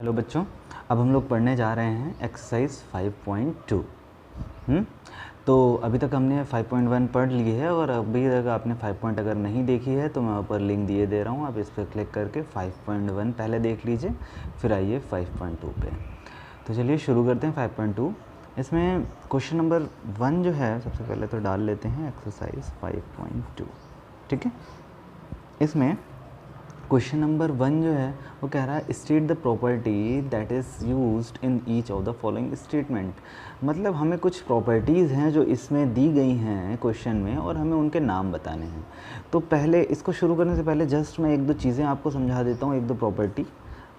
Hello बच्चों, अब हम लोग पढ़ने जा रहे हैं एक्सरसाइज 5.2। तो अभी तक हमने 5.1 पढ़ ली है और अभी तक आपने 5 पॉइंट अगर नहीं देखी है तो मैं ऊपर लिंक दिए दे रहा हूँ, आप इस पर क्लिक करके 5.1 पहले देख लीजिए, फिर आइए 5.2 पे। तो चलिए शुरू करते हैं 5.2। इसमें क्वेश्चन नंबर 1 जो है सबसे पहले तो डाल लेते हैं एक्सरसाइज 5.2, ठीक है। इसमें क्वेश्चन नंबर 1 जो है वो कह रहा है state the property that is used in each of the following statement. मतलब हमें कुछ प्रॉपर्टीज़ हैं जो इसमें दी गई हैं क्वेश्चन में और हमें उनके नाम बताने हैं। तो पहले इसको शुरू करने से पहले जस्ट मैं एक दो चीज़ें आपको समझा देता हूँ, एक दो प्रॉपर्टी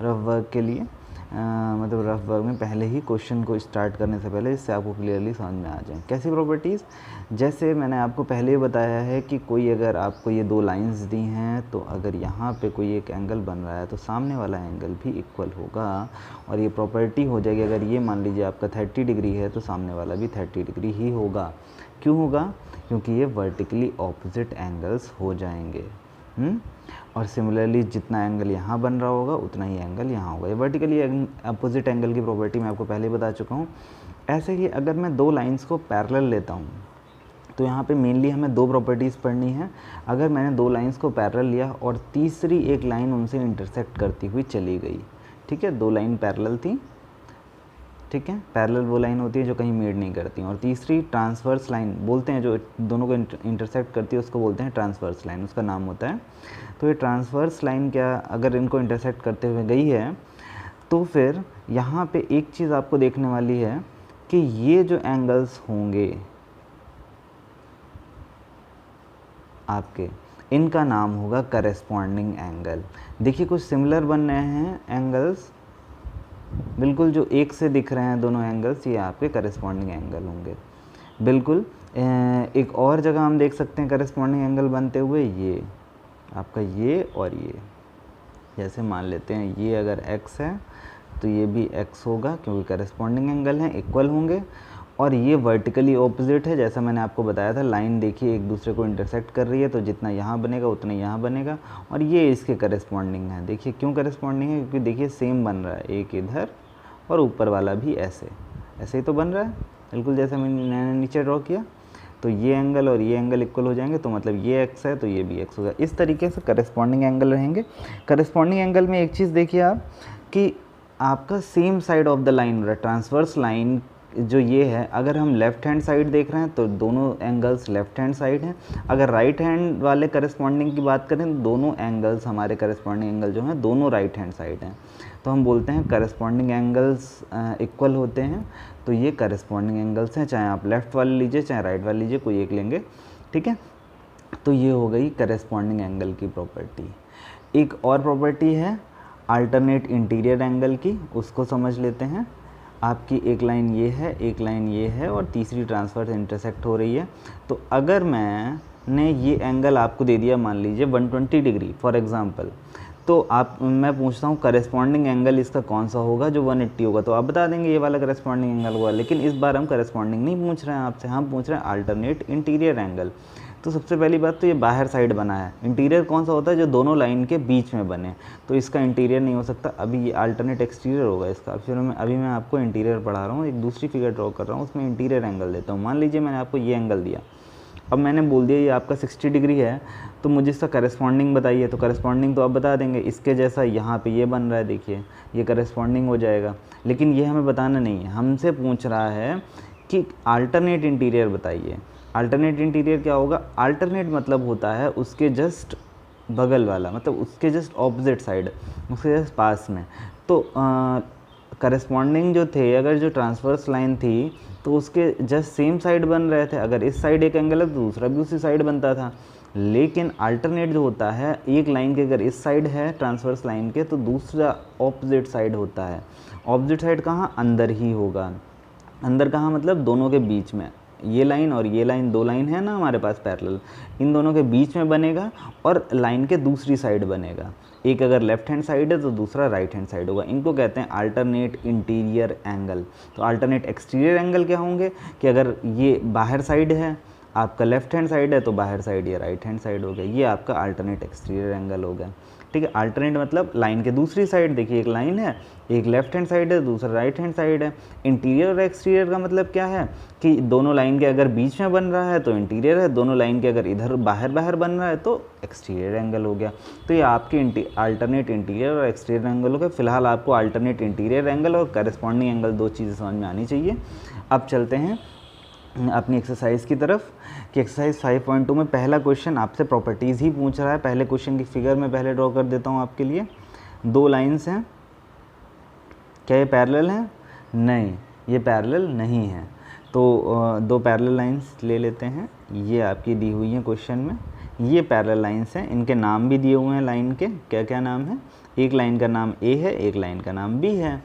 रफ वर्क के लिए। मतलब रफ वर्क में पहले ही क्वेश्चन को स्टार्ट करने से पहले, इससे आपको क्लियरली समझ में आ जाए। कैसी प्रॉपर्टीज़? जैसे मैंने आपको पहले ही बताया है कि कोई अगर आपको ये दो लाइंस दी हैं तो अगर यहाँ पे कोई एक एंगल बन रहा है तो सामने वाला एंगल भी इक्वल होगा। और ये प्रॉपर्टी हो जाएगी, अगर ये मान लीजिए आपका 30 डिग्री है तो सामने वाला भी 30 डिग्री ही होगा। क्यों होगा? क्योंकि ये वर्टिकली ऑपोजिट एंगल्स हो जाएंगे। और सिमिलरली जितना एंगल यहाँ बन रहा होगा उतना ही एंगल यहाँ होगा। ये वर्टिकली अपोजिट एंगल की प्रॉपर्टी मैं आपको पहले ही बता चुका हूँ। ऐसे ही अगर मैं दो लाइंस को पैरेलल लेता हूँ तो यहाँ पे मेनली हमें दो प्रॉपर्टीज़ पढ़नी है। अगर मैंने दो लाइंस को पैरेलल लिया और तीसरी एक लाइन उनसे इंटरसेक्ट करती हुई चली गई, ठीक है, दो लाइन पैरेलल थी, ठीक है, पैरेलल वो लाइन होती है जो कहीं मीट नहीं करती, और तीसरी ट्रांसवर्स लाइन बोलते हैं, जो दोनों को इंटरसेक्ट करती है उसको बोलते हैं ट्रांसवर्स लाइन, उसका नाम होता है। तो ये ट्रांसवर्स लाइन क्या, अगर इनको इंटरसेक्ट करते हुए गई है तो फिर यहाँ पे एक चीज़ आपको देखने वाली है कि ये जो एंगल्स होंगे आपके, इनका नाम होगा करेस्पॉन्डिंग एंगल। देखिए कुछ सिमिलर बन रहे हैं एंगल्स, बिल्कुल जो एक से दिख रहे हैं दोनों एंगल्स, ये आपके करेस्पॉन्डिंग एंगल होंगे। बिल्कुल एक और जगह हम देख सकते हैं करेस्पॉन्डिंग एंगल बनते हुए, ये आपका ये और ये। जैसे मान लेते हैं ये अगर x है तो ये भी x होगा क्योंकि करेस्पॉन्डिंग एंगल हैं, इक्वल होंगे। और ये वर्टिकली ऑपोजिट है, जैसा मैंने आपको बताया था, लाइन देखिए एक दूसरे को इंटरसेक्ट कर रही है तो जितना यहाँ बनेगा उतना यहाँ बनेगा। और ये इसके करेस्पॉन्डिंग है। देखिए क्यों करेस्पॉन्डिंग है? क्योंकि देखिए सेम बन रहा है, एक इधर और ऊपर वाला भी ऐसे ऐसे ही तो बन रहा है, बिल्कुल जैसे मैंने नीचे ड्रॉ किया। तो ये एंगल और ये एंगल इक्वल हो जाएंगे, तो मतलब ये x है तो ये भी x होगा। इस तरीके से करेस्पॉन्डिंग एंगल रहेंगे। करेस्पॉन्डिंग एंगल में एक चीज़ देखिए आप कि आपका same side of the line, transverse line जो ये है, अगर हम लेफ़्ट हैंड साइड देख रहे हैं तो दोनों एंगल्स लेफ़्ट हैंड साइड हैं। अगर राइट हैंड वाले करेस्पॉन्डिंग की बात करें तो दोनों एंगल्स, हमारे करेस्पॉन्डिंग एंगल जो हैं दोनों राइट हैंड साइड हैं। तो हम बोलते हैं करेस्पॉन्डिंग एंगल्स इक्वल होते हैं। तो ये करेस्पॉन्डिंग एंगल्स हैं, चाहे आप लेफ़्ट वाले लीजिए चाहे राइट वाले लीजिए, कोई एक लेंगे, ठीक है। तो ये हो गई करेस्पॉन्डिंग एंगल की प्रॉपर्टी। एक और प्रॉपर्टी है अल्टरनेट इंटीरियर एंगल की, उसको समझ लेते हैं। आपकी एक लाइन ये है, एक लाइन ये है और तीसरी ट्रांसफर इंटरसेक्ट हो रही है। तो अगर मैंने ये एंगल आपको दे दिया, मान लीजिए 120 डिग्री फॉर एग्जांपल, तो मैं पूछता हूँ करेस्पॉन्डिंग एंगल इसका कौन सा होगा जो 180 होगा, तो आप बता देंगे ये वाला करेस्पॉन्डिंग एंगल होगा। लेकिन इस बार हम करेस्पॉन्डिंग नहीं पूछ रहे हैं आपसे, हम पूछ रहे हैं अल्टरनेट इंटीरियर एंगल। तो सबसे पहली बात तो ये बाहर साइड बना है। इंटीरियर कौन सा होता है? जो दोनों लाइन के बीच में बने, तो इसका इंटीरियर नहीं हो सकता। अभी ये अल्टरनेट एक्सटीरियर होगा इसका। फिर अभी मैं आपको इंटीरियर पढ़ा रहा हूँ, एक दूसरी फिगर ड्रॉ कर रहा हूँ, उसमें इंटीरियर एंगल देता हूँ। मान लीजिए मैंने आपको ये एंगल दिया, अब मैंने बोल दिया ये आपका 60 डिग्री है, तो मुझे इसका करेस्पॉन्डिंग बताइए। तो करेस्पॉन्डिंग तो आप बता देंगे, इसके जैसा यहाँ पे ये बन रहा है, देखिए ये करेस्पॉन्डिंग हो जाएगा। लेकिन ये हमें बताना नहीं है, हमसे पूछ रहा है कि अल्टरनेट इंटीरियर बताइए। अल्टरनेट इंटीरियर क्या होगा? अल्टरनेट मतलब होता है उसके जस्ट बगल वाला, मतलब उसके जस्ट ऑपोजिट साइड, उसके जस्ट पास में। तो करेस्पॉन्डिंग जो थे, अगर जो ट्रांसवर्स लाइन थी तो उसके जस्ट सेम साइड बन रहे थे। अगर इस साइड एक एंगल है तो दूसरा भी उसी साइड बनता था। लेकिन अल्टरनेट जो होता है, एक लाइन के अगर इस साइड है ट्रांसवर्स लाइन के तो दूसरा ऑपोजिट साइड होता है। ऑपोजिट साइड कहाँ? अंदर ही होगा। अंदर कहाँ? मतलब दोनों के बीच में। ये लाइन और ये लाइन, दो लाइन है ना हमारे पास पैरेलल, इन दोनों के बीच में बनेगा और लाइन के दूसरी साइड बनेगा। एक अगर लेफ्ट हैंड साइड है तो दूसरा राइट हैंड साइड होगा। इनको कहते हैं अल्टरनेट इंटीरियर एंगल। तो अल्टरनेट एक्सटीरियर एंगल क्या होंगे कि अगर ये बाहर साइड है, आपका लेफ्ट हैंड साइड है, तो बाहर साइड या राइट हैंड साइड हो गया, ये आपका अल्टरनेट एक्सटीरियर एंगल हो गया। ठीक है। अल्टरनेट मतलब लाइन के दूसरी साइड, देखिए एक लाइन है, एक लेफ्ट हैंड साइड है, दूसरा राइट हैंड साइड है। इंटीरियर और एक्सटीरियर का मतलब क्या है कि दोनों लाइन के अगर बीच में बन रहा है तो इंटीरियर है, दोनों लाइन के अगर इधर बाहर बाहर बन रहा है तो एक्सटीरियर एंगल हो गया। तो ये आपके अल्टरनेट इंटीरियर और एक्सटीरियर एंगल हो गए। फिलहाल आपको अल्टरनेट इंटीरियर एंगल और करस्पॉन्डिंग एंगल दो चीज़ें समझ में आनी चाहिए। अब चलते हैं अपनी एक्सरसाइज की तरफ कि एक्सरसाइज 5.2 में पहला क्वेश्चन आपसे प्रॉपर्टीज़ ही पूछ रहा है। पहले क्वेश्चन की फिगर मैं पहले ड्रॉ कर देता हूँ आपके लिए। दो लाइंस हैं, क्या ये पैरेलल हैं? नहीं, ये पैरेलल नहीं है। तो दो पैरेलल लाइंस ले लेते हैं, ये आपकी दी हुई हैं क्वेश्चन में। ये पैरेलल लाइंस हैं, इनके नाम भी दिए हुए हैं लाइन के, क्या क्या नाम है? एक लाइन का नाम ए है, एक लाइन का नाम बी है,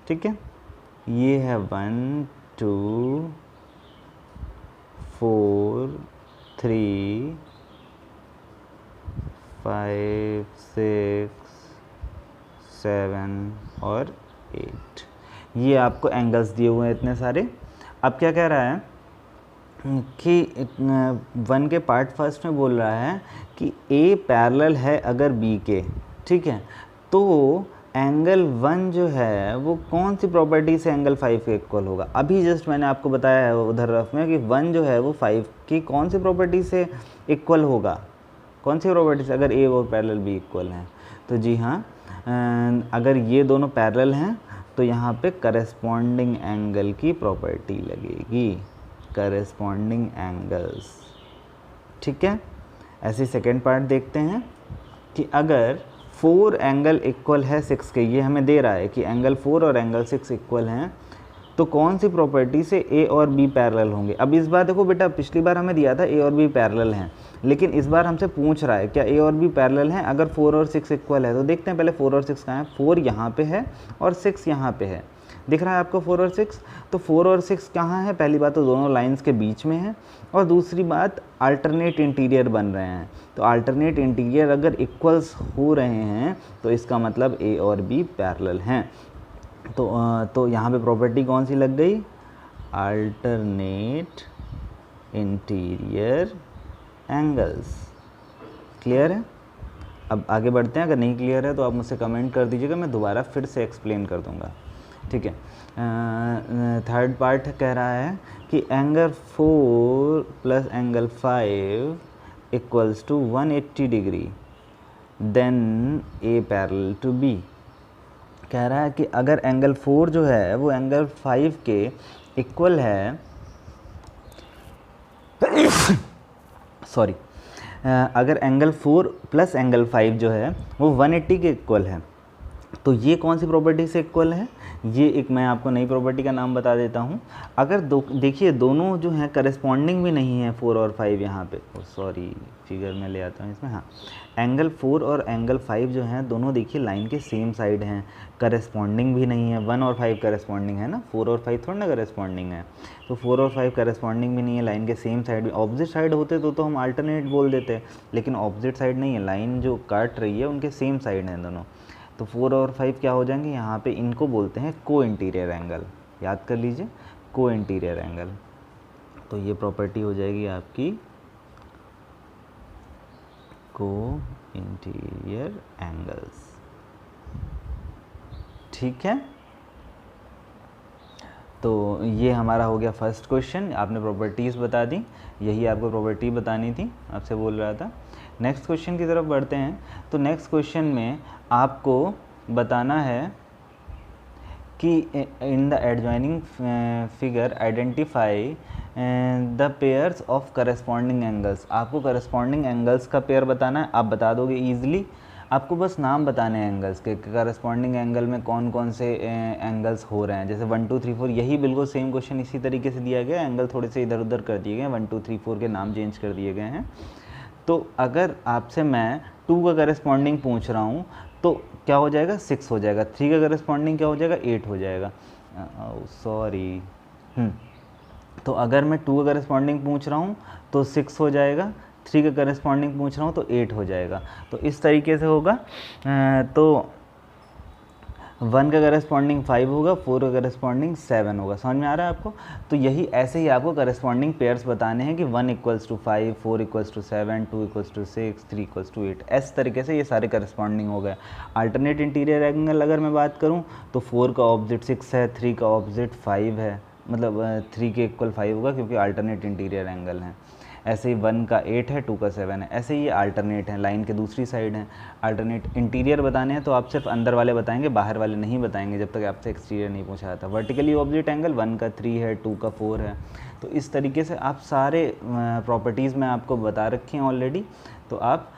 ठीक है। ये है 1 2 4 3 5 6 7 और 8। ये आपको एंगल्स दिए हुए हैं इतने सारे। अब क्या कह रहा है कि 1 के पार्ट फर्स्ट में बोल रहा है कि ए पैरेलल है अगर बी के, ठीक है। तो एंगल 1 जो है वो कौन सी प्रॉपर्टी से एंगल 5 के इक्वल होगा? अभी जस्ट मैंने आपको बताया है उधर रफ में कि 1 जो है वो 5 की कौन सी प्रॉपर्टी से इक्वल होगा? कौन सी प्रॉपर्टी से? अगर ए और पैरेलल बी इक्वल हैं तो जी हाँ, अगर ये दोनों पैरेलल हैं तो यहाँ पे करस्पॉन्डिंग एंगल की प्रॉपर्टी लगेगी, करस्पॉन्डिंग एंगल्स, ठीक है। ऐसे सेकेंड पार्ट देखते हैं कि अगर 4 एंगल इक्वल है 6 के, ये हमें दे रहा है कि एंगल 4 और एंगल 6 इक्वल हैं, तो कौन सी प्रॉपर्टी से ए और बी पैरेलल होंगे? अब इस बार देखो बेटा, पिछली बार हमें दिया था ए और बी पैरेलल हैं, लेकिन इस बार हमसे पूछ रहा है क्या ए और बी पैरेलल हैं अगर 4 और 6 इक्वल है। तो देखते हैं पहले 4 और 6 कहाँ है। 4 यहाँ पे है और 6 यहाँ पे है, दिख रहा है आपको 4 और 6। तो 4 और 6 कहाँ है? पहली बात तो दोनों लाइंस के बीच में है, और दूसरी बात अल्टरनेट इंटीरियर बन रहे हैं। तो अल्टरनेट इंटीरियर अगर इक्वल्स हो रहे हैं तो इसका मतलब ए और बी पैरेलल हैं। तो यहाँ पे प्रॉपर्टी कौन सी लग गई? Alternate interior angles. क्लियर है? अब आगे बढ़ते हैं। अगर नहीं क्लियर है तो आप मुझसे कमेंट कर दीजिएगा, मैं दोबारा फिर से एक्सप्लेन कर दूंगा, ठीक है। थर्ड पार्ट कह रहा है कि angle 4 plus angle 5 equals to 180 degree, then A parallel to B. कह रहा है कि अगर एंगल 4 जो है वो एंगल 5 के इक्वल है सॉरी, अगर एंगल 4 प्लस एंगल 5 जो है वो 180 के इक्वल है, तो ये कौन सी प्रॉपर्टी से इक्वल है? ये एक मैं आपको नई प्रॉपर्टी का नाम बता देता हूँ। अगर देखिए दोनों जो हैं करस्पॉन्डिंग भी नहीं है 4 और 5 यहाँ पे, सॉरी फिगर में ले आता हूँ इसमें, हाँ, एंगल 4 और एंगल 5 जो हैं दोनों देखिए लाइन के सेम साइड हैं, करस्पॉन्डिंग भी नहीं है। 1 और 5 करस्पॉन्डिंग है ना, 4 और 5 थोड़ा ना करस्पॉन्डिंग है। तो 4 और 5 करस्पॉन्डिंग भी नहीं है, लाइन के सेम साइड भी। ऑपोजिट साइड होते तो हम अल्टरनेट बोल देते, लेकिन ऑपोजिट साइड नहीं है, लाइन जो काट रही है उनके सेम साइड हैं दोनों। तो 4 और 5 क्या हो जाएंगे यहाँ पे? इनको बोलते हैं को इंटीरियर एंगल, याद कर लीजिए, को इंटीरियर एंगल। तो ये प्रॉपर्टी हो जाएगी आपकी को इंटीरियर एंगल्स, ठीक है। तो ये हमारा हो गया फर्स्ट क्वेश्चन। आपने प्रॉपर्टीज़ बता दी, यही आपको प्रॉपर्टी बतानी थी, आपसे बोल रहा था। नेक्स्ट क्वेश्चन की तरफ बढ़ते हैं। तो नेक्स्ट क्वेश्चन में आपको बताना है कि इन the adjoining figure identify the pairs of corresponding angles. आपको करस्पॉन्डिंग एंगल्स का पेयर बताना है, आप बता दोगे ईजिली। आपको बस नाम बताने हैं एंगल्स के, करस्पॉन्डिंग एंगल में कौन कौन से एंगल्स हो रहे हैं। जैसे 1 2 3 4, यही बिल्कुल सेम क्वेश्चन इसी तरीके से दिया गया, एंगल थोड़े से इधर उधर कर दिए गए, 1 2 3 4 के नाम चेंज कर दिए गए हैं। तो अगर आपसे मैं 2 का करस्पॉन्डिंग पूछ रहा हूँ तो क्या हो जाएगा? 6 हो जाएगा। 3 का करस्पॉन्डिंग क्या हो जाएगा? 8 हो जाएगा, सॉरी। तो अगर मैं 2 का करस्पॉन्डिंग पूछ रहा हूँ तो 6 हो जाएगा, 3 का करस्पॉन्डिंग पूछ रहा हूँ तो 8 हो जाएगा। तो इस तरीके से होगा। तो 1 का करस्पॉन्डिंग 5 होगा, 4 का करस्पॉन्डिंग 7 होगा। समझ में आ रहा है आपको? तो यही ऐसे ही आपको करस्पॉन्डिंग पेयर्स बताने हैं कि 1 = 5, 4 = 7, 2 = 6, 3 = 8। इस तरीके से ये सारे करस्पॉन्डिंग हो गए। अल्टरनेट इंटीरियर एंगल अगर मैं बात करूँ तो 4 का ऑपोजिट 6 है, 3 का ऑपोजिट 5 है, मतलब 3 के इक्वल 5 होगा क्योंकि अल्टरनेट इंटीरियर एंगल है। ऐसे ही 1 का 8 है, 2 का 7 है। ऐसे ही ये अल्टरनेट है, लाइन के दूसरी साइड है। अल्टरनेट इंटीरियर बताने हैं तो आप सिर्फ अंदर वाले बताएंगे, बाहर वाले नहीं बताएंगे जब तक आपसे एक्सटीरियर नहीं पूछा जाता। वर्टिकली ऑपोजिट एंगल 1 का 3 है, 2 का 4 है। तो इस तरीके से आप सारे प्रॉपर्टीज़ मैं आपको बता रखी हैं ऑलरेडी, तो आप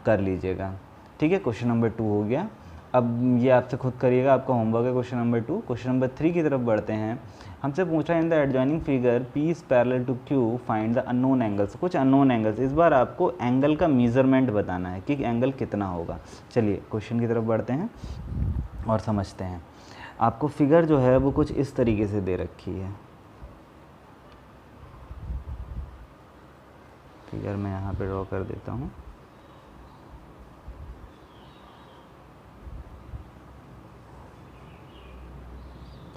कर लीजिएगा। ठीक है, क्वेश्चन नंबर 2 हो गया। अब ये आपसे खुद करिएगा, आपका होमवर्क है क्वेश्चन नंबर 2। क्वेश्चन नंबर 3 की तरफ बढ़ते हैं। हमसे पूछा in the adjoining figure P is parallel to Q find the unknown angles. कुछ अननोन एंगल्स, इस बार आपको एंगल का मेजरमेंट बताना है कि एंगल कितना होगा। चलिए क्वेश्चन की तरफ बढ़ते हैं और समझते हैं। आपको फिगर जो है वो कुछ इस तरीके से दे रखी है। फिगर मैं यहाँ पे ड्रॉ कर देता हूँ।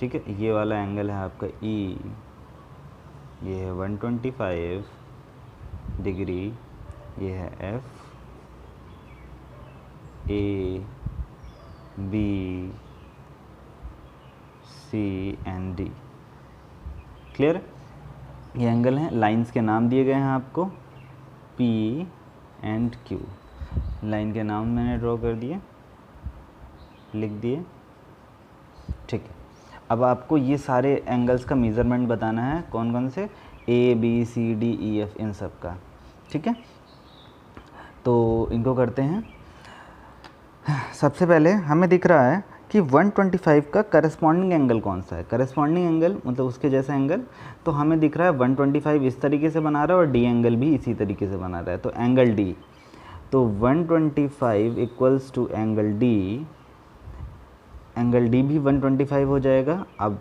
ठीक है, ये वाला एंगल है आपका E, ये है 125 डिग्री, ये है F, A, B, C and D। Clear? ये एंगल हैं, लाइंस के नाम दिए गए हैं आपको P एंड Q। लाइन के नाम मैंने ड्रॉ कर दिए, लिख दिए। ठीक है, अब आपको ये सारे एंगल्स का मेज़रमेंट बताना है। कौन कौन से? A, B, C, D, E, F, इन सब का। ठीक है, तो इनको करते हैं। सबसे पहले हमें दिख रहा है कि 125 का करस्पॉन्डिंग एंगल कौन सा है। करस्पॉन्डिंग एंगल मतलब उसके जैसा एंगल, तो हमें दिख रहा है 125 इस तरीके से बना रहा है और D एंगल भी इसी तरीके से बना रहा है, तो एंगल D। तो 125 equals to angle D, angle D भी 125 हो जाएगा। अब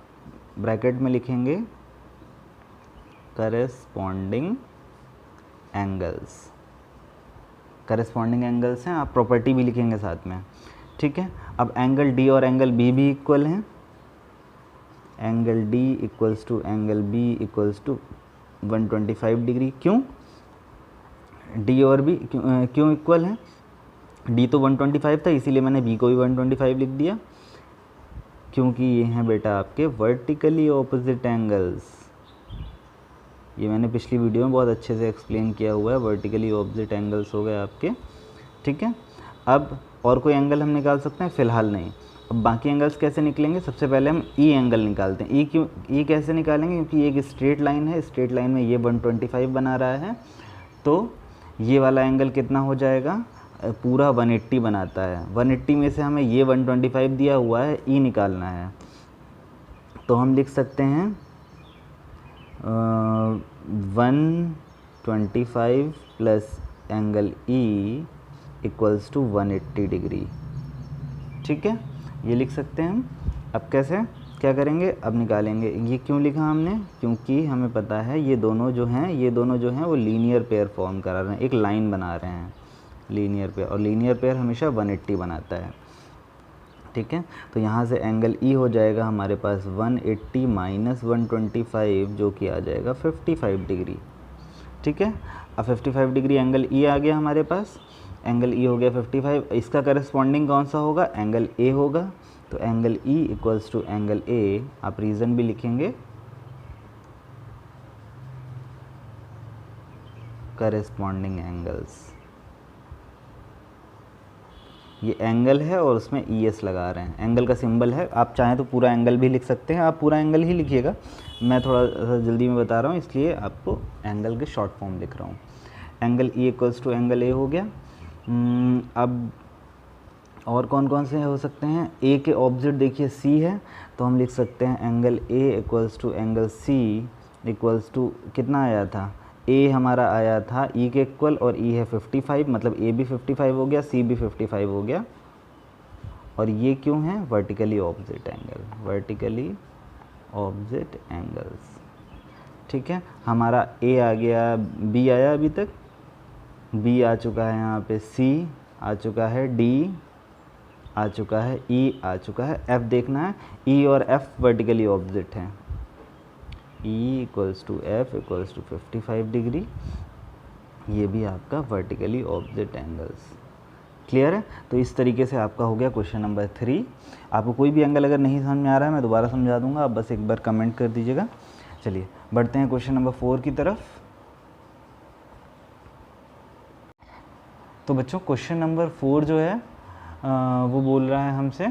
ब्रैकेट में लिखेंगे करस्पॉन्डिंग एंगल्स। करस्पॉन्डिंग एंगल्स हैं, आप प्रॉपर्टी भी लिखेंगे साथ में। ठीक है, अब एंगल D और एंगल B भी इक्वल हैं। Angle D equals to angle B equals to 125 degree. क्यों D और B क्यों इक्वल हैं? D तो 125 था, इसीलिए मैंने B को भी 125 लिख दिया, क्योंकि ये हैं बेटा आपके वर्टिकली ऑपोजिट एंगल्स। ये मैंने पिछली वीडियो में बहुत अच्छे से एक्सप्लेन किया हुआ है। वर्टिकली ऑपोजिट एंगल्स हो गए आपके। ठीक है, अब और कोई एंगल हम निकाल सकते हैं? फ़िलहाल नहीं। अब बाकी एंगल्स कैसे निकलेंगे? सबसे पहले हम E एंगल निकालते हैं। E क्यों, E कैसे निकालेंगे? क्योंकि एक स्ट्रेट लाइन है, स्ट्रेट लाइन में ये 125 बना रहा है, तो ये वाला एंगल कितना हो जाएगा? पूरा 180 बनाता है। 180 में से हमें ये 125 दिया हुआ है, E निकालना है, तो हम लिख सकते हैं 125 plus angle E equals to 180 degree. ठीक है, ये लिख सकते हैं हम। अब कैसे क्या करेंगे? अब निकालेंगे। ये क्यों लिखा हमने? क्योंकि हमें पता है ये दोनों जो हैं वो लीनियर पेयर फॉर्म करा रहे हैं, एक लाइन बना रहे हैं, लीनियर पेयर, और लीनियर पेयर हमेशा 180 बनाता है। ठीक है, तो यहाँ से एंगल E हो जाएगा हमारे पास 180 माइनस 125, जो कि आ जाएगा 55 डिग्री। ठीक है, अब 55 डिग्री एंगल E आ गया हमारे पास। एंगल E हो गया 55। इसका करस्पॉन्डिंग कौन सा होगा? एंगल A होगा। तो angle E equals to angle A, आप रीज़न भी लिखेंगे, करस्पॉन्डिंग एंगल्स। ये एंगल है और उसमें ES लगा रहे हैं, एंगल का सिंबल है। आप चाहें तो पूरा एंगल भी लिख सकते हैं, आप पूरा एंगल ही लिखिएगा, मैं थोड़ा सा जल्दी में बता रहा हूँ इसलिए आपको एंगल के शॉर्ट फॉर्म लिख रहा हूँ। Angle E equals to angle A हो गया। अब और कौन कौन से हो सकते हैं? A के ऑपोजिट देखिए C है, तो हम लिख सकते हैं angle A equals to angle C equals to कितना आया था? A हमारा आया था E के इक्वल, और E है 55, मतलब A भी 55 हो गया, C भी 55 हो गया। और ये क्यों है? Vertically opposite angle, vertically opposite angles. ठीक है, हमारा A आ गया, B आया अभी तक, B आ चुका है यहाँ पे, C आ चुका है, D आ चुका है, ई आ चुका है, एफ देखना है, ई और एफ वर्टिकली ऑपोजिट हैं, E equals to F equals to 55 degree, ये भी आपका वर्टिकली ऑपोजिट एंगल्स। क्लियर है? तो इस तरीके से आपका हो गया क्वेश्चन नंबर 3। आपको कोई भी एंगल अगर नहीं समझ में आ रहा है मैं दोबारा समझा दूंगा, आप बस एक बार कमेंट कर दीजिएगा। चलिए बढ़ते हैं क्वेश्चन नंबर 4 की तरफ। तो बच्चों क्वेश्चन नंबर 4 जो है वो बोल रहा है हमसे,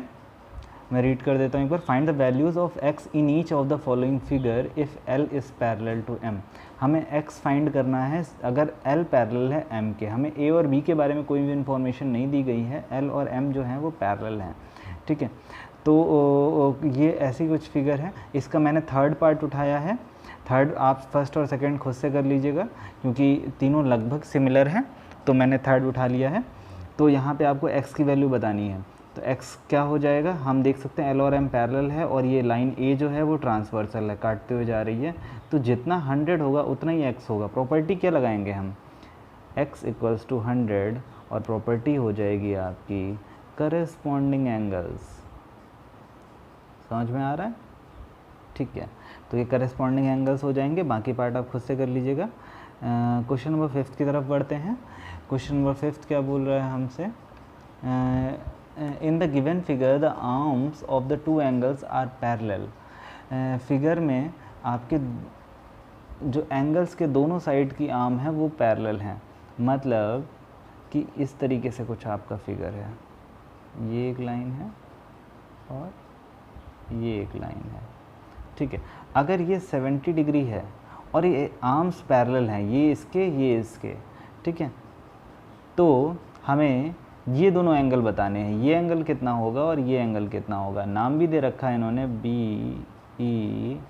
मैं रीड कर देता हूँ एक बार। Find the values of x in each of the following figure if l is parallel to m। हमें x फाइंड करना है अगर l पैरेलल है m के। हमें a और b के बारे में कोई भी इन्फॉर्मेशन नहीं दी गई है, l और m जो हैं वो पैरेलल हैं, ठीक है। तो ये ऐसी कुछ फिगर है। इसका मैंने थर्ड पार्ट उठाया है, थर्ड आप फर्स्ट और सेकंड खुद से कर लीजिएगा क्योंकि तीनों लगभग सिमिलर हैं, तो मैंने थर्ड उठा लिया है। तो यहाँ पे आपको x की वैल्यू बतानी है, तो x क्या हो जाएगा, हम देख सकते हैं l और m पैरेलल है और ये लाइन a जो है वो ट्रांसवर्सल है, काटते हुए जा रही है, तो जितना 100 होगा उतना ही x होगा। प्रॉपर्टी क्या लगाएंगे हम, x इक्वल्स टू 100 और प्रॉपर्टी हो जाएगी आपकी करस्पॉन्डिंग एंगल्स। समझ में आ रहा है? ठीक है, तो ये करस्पॉन्डिंग एंगल्स हो जाएंगे, बाकी पार्ट आप खुद से कर लीजिएगा। क्वेश्चन नंबर 5 की तरफ बढ़ते हैं। क्वेश्चन नंबर 5 क्या बोल रहा है हमसे, in the given figure the arms of the two angles are parallel. Figure में आपके जो एंगल्स के दोनों साइड की आर्म है वो पैरेलल हैं, मतलब कि इस तरीके से कुछ आपका फिगर है, ये एक लाइन है और ये एक लाइन है, ठीक है। अगर ये 70 डिग्री है और ये आर्म्स पैरेलल हैं, ये इसके, ठीक है, तो हमें ये दोनों एंगल बताने हैं, ये एंगल कितना होगा और ये एंगल कितना होगा। नाम भी दे रखा है इन्होंने बी ई,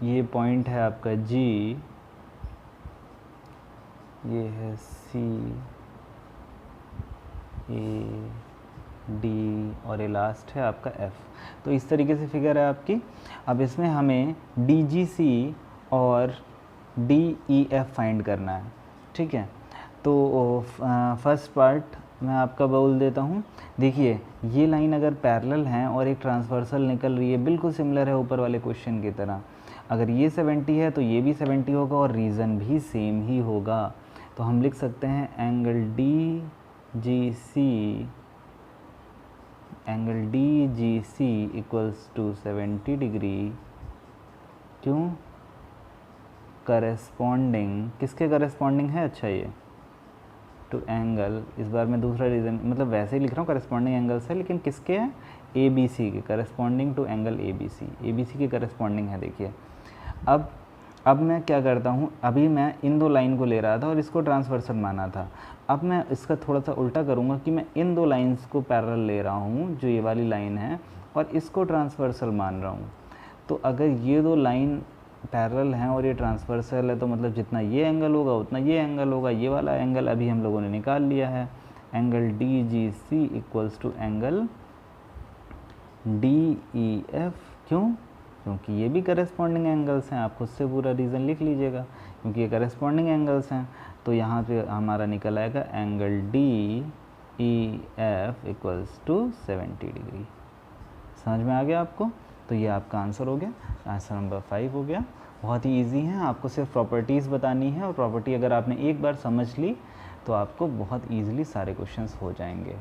ये पॉइंट है आपका जी, ये है सी ए डी और ये लास्ट है आपका एफ। तो इस तरीके से फिगर है आपकी। अब इसमें हमें डी जी सी और डी ई एफ फाइंड करना है, ठीक है। तो फर्स्ट पार्ट मैं आपका बोल देता हूँ। देखिए ये लाइन अगर पैरेलल हैं और एक ट्रांसवर्सल निकल रही है, बिल्कुल सिमिलर है ऊपर वाले क्वेश्चन की तरह। अगर ये 70 है तो ये भी 70 होगा और रीज़न भी सेम ही होगा। तो हम लिख सकते हैं angle D G C equals to 70 degree. क्यों? करस्पॉन्डिंग, किसके करस्पॉन्डिंग है, अच्छा ये टू एंगल, इस बार मैं दूसरा रीज़न मतलब वैसे ही लिख रहा हूँ, करस्पॉन्डिंग एंगल्स है, लेकिन किसके हैं, ए बी सी के, corresponding to angle A B C के करस्पॉन्डिंग है। देखिए अब मैं क्या करता हूँ, अभी मैं इन दो लाइन को ले रहा था और इसको ट्रांसवर्सल माना था। अब मैं इसका थोड़ा सा उल्टा करूँगा कि मैं इन दो लाइंस को पैरेलल ले रहा हूँ, जो ये वाली लाइन है, और इसको ट्रांसवर्सल मान रहा हूँ। तो अगर ये दो लाइन पैरेलल हैं और ये ट्रांसवर्सल है, तो मतलब जितना ये एंगल होगा उतना ये एंगल होगा। ये वाला एंगल अभी हम लोगों ने निकाल लिया है, angle D G C equals to angle D E F. क्यों? क्योंकि ये भी करस्पॉन्डिंग एंगल्स हैं। आप खुद से पूरा रीज़न लिख लीजिएगा, क्योंकि ये करस्पॉन्डिंग एंगल्स हैं। तो यहाँ पे हमारा निकल आएगा angle D E F equals to 70 degree. समझ में आ गया आपको? तो ये आपका आंसर हो गया, आंसर नंबर 5 हो गया। बहुत ही इजी है, आपको सिर्फ प्रॉपर्टीज़ बतानी है, और प्रॉपर्टी अगर आपने एक बार समझ ली तो आपको बहुत ईजिली सारे क्वेश्चंस हो जाएंगे।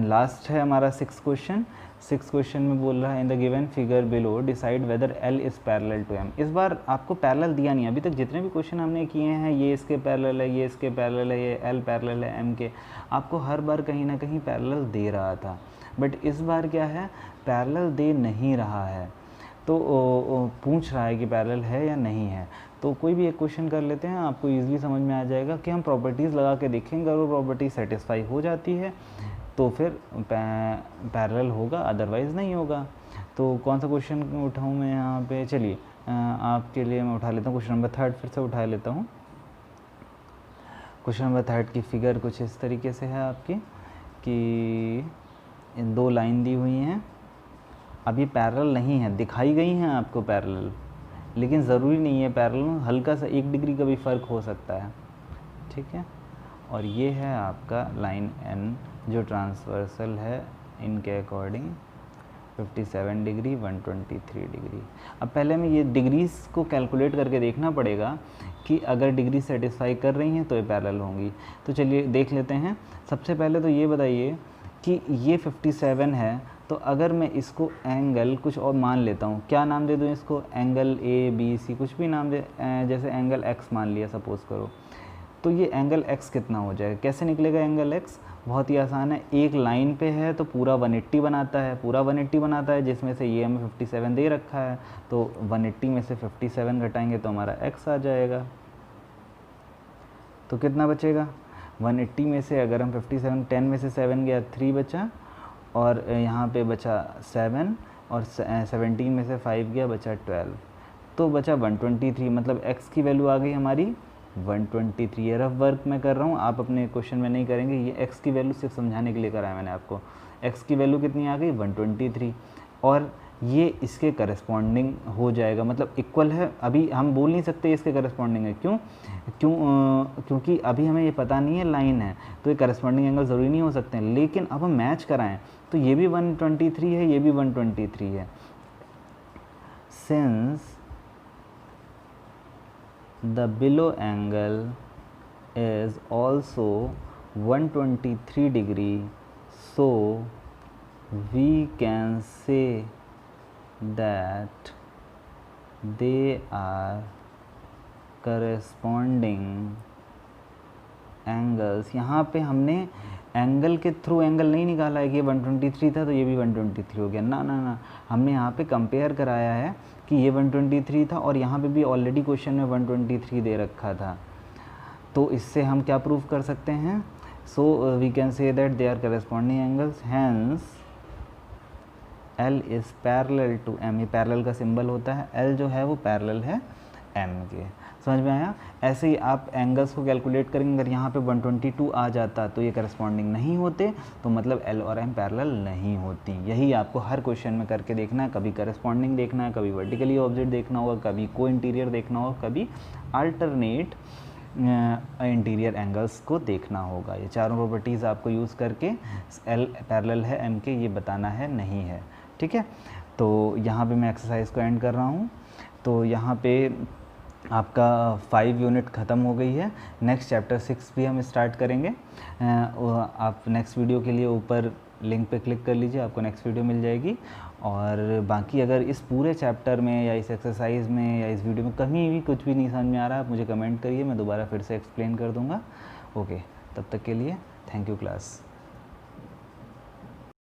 लास्ट है हमारा 6th क्वेश्चन। 6th क्वेश्चन में बोल रहा है in the given figure below decide whether L is parallel to M. इस बार आपको पैरेलल दिया नहीं, अभी तक जितने भी क्वेश्चन हमने किए हैं ये इसके पैरेलल है, ये इसके पैरेलल है, ये एल पैरेलल है एम के, आपको हर बार कहीं ना कहीं पैरेलल दे रहा था। बट इस बार क्या है, पैरेलल दे नहीं रहा है, तो पूछ रहा है कि पैरेलल है या नहीं है। तो कोई भी एक क्वेश्चन कर लेते हैं, आपको ईजिली समझ में आ जाएगा कि हम प्रॉपर्टीज़ लगा के देखेंगे, अगर वो प्रॉपर्टी सेटिस्फाई हो जाती है तो फिर पैरेलल होगा, अदरवाइज़ नहीं होगा। तो कौन सा क्वेश्चन उठाऊँ मैं यहाँ पे, चलिए आपके लिए मैं उठा लेता हूँ क्वेश्चन नंबर 3 फिर से उठा लेता हूँ। क्वेश्चन नंबर 3 की फिगर कुछ इस तरीके से है आपकी कि इन दो लाइन दी हुई हैं। अब ये पैरेलल नहीं है, दिखाई गई हैं आपको पैरेलल, लेकिन ज़रूरी नहीं है पैरेलल, हल्का सा 1 डिग्री का भी फ़र्क हो सकता है, ठीक है। और ये है आपका लाइन एन जो ट्रांसवर्सल है इनके अकॉर्डिंग 57 डिग्री 123 डिग्री। अब पहले हमें ये डिग्रीज़ को कैलकुलेट करके देखना पड़ेगा कि अगर डिग्री सेटिस्फाई कर रही हैं तो ये पैरेलल होंगी। तो चलिए देख लेते हैं। सबसे पहले तो ये बताइए कि ये 57 है, तो अगर मैं इसको एंगल कुछ और मान लेता हूँ, क्या नाम दे दूँ इसको, एंगल ए बी सी कुछ भी नाम दे, जैसे एंगल एक्स मान लिया सपोज़ करो, तो ये एंगल एक्स कितना हो जाएगा, कैसे निकलेगा एंगल एक्स? बहुत ही आसान है, एक लाइन पे है तो पूरा 180 बनाता है, पूरा 180 बनाता है, जिसमें से ये हमें 57 दे रखा है, तो 180 में से 57 घटाएंगे तो हमारा एक्स आ जाएगा। तो कितना बचेगा 180 में से, अगर हम 57, 10 में से 7 गया 3 बचा, और यहाँ पे बचा 7, और 17 में से 5 गया बचा 12, तो बचा 123। मतलब x की वैल्यू आ गई हमारी 123। ये रफ वर्क मैं कर रहा हूँ, आप अपने क्वेश्चन में नहीं करेंगे, ये x की वैल्यू सिर्फ समझाने के लिए कराया मैंने आपको। x की वैल्यू कितनी आ गई 123, और ये इसके करस्पॉन्डिंग हो जाएगा, मतलब इक्वल है। अभी हम बोल नहीं सकते इसके करस्पॉन्डिंग है, क्योंकि अभी हमें ये पता नहीं है लाइन है, तो ये करस्पॉन्डिंग एंगल ज़रूरी नहीं हो सकते हैं। लेकिन अब हम मैच कराएं तो ये भी 123 है, ये भी 123 है। Since the below angle is also 123 degree, so we can say that they are corresponding angles। यहाँ पे हमने एंगल के थ्रू एंगल नहीं निकाला है कि ये 123 था तो ये भी 123 हो गया, ना ना ना, हमने यहाँ पे कंपेयर कराया है कि ये 123 था और यहाँ पे भी ऑलरेडी क्वेश्चन में 123 दे रखा था। तो इससे हम क्या प्रूव कर सकते हैं? So we can say that they are corresponding angles, hence L is parallel to M। ये पैरेलल का सिंबल होता है, L जो है वो पैरेलल है M के। समझ में आया? ऐसे ही आप एंगल्स को कैलकुलेट करेंगे, अगर यहाँ पे 122 आ जाता तो ये करस्पॉन्डिंग नहीं होते, तो मतलब L और M पैरेलल नहीं होती। यही आपको हर क्वेश्चन में करके देखना है, कभी करस्पॉन्डिंग देखना है, कभी वर्टिकली ऑब्जेक्ट देखना होगा, कभी को इंटीरियर देखना होगा, कभी अल्टरनेट इंटीरियर एंगल्स को देखना होगा। ये चारों प्रॉपर्टीज़ आपको यूज़ करके L पैरेलल है M के ये बताना है, नहीं है। ठीक है, तो यहाँ पे मैं एक्सरसाइज को एंड कर रहा हूँ। तो यहाँ पे आपका 5 यूनिट ख़त्म हो गई है। नेक्स्ट चैप्टर 6 भी हम स्टार्ट करेंगे। आप नेक्स्ट वीडियो के लिए ऊपर लिंक पे क्लिक कर लीजिए, आपको नेक्स्ट वीडियो मिल जाएगी। और बाकी अगर इस पूरे चैप्टर में या इस एक्सरसाइज में या इस वीडियो में कहीं भी कुछ भी नहीं समझ में आ रहा, आप मुझे कमेंट करिए, मैं दोबारा फिर से एक्सप्लेन कर दूँगा। ओके, तब तक के लिए थैंक यू क्लास।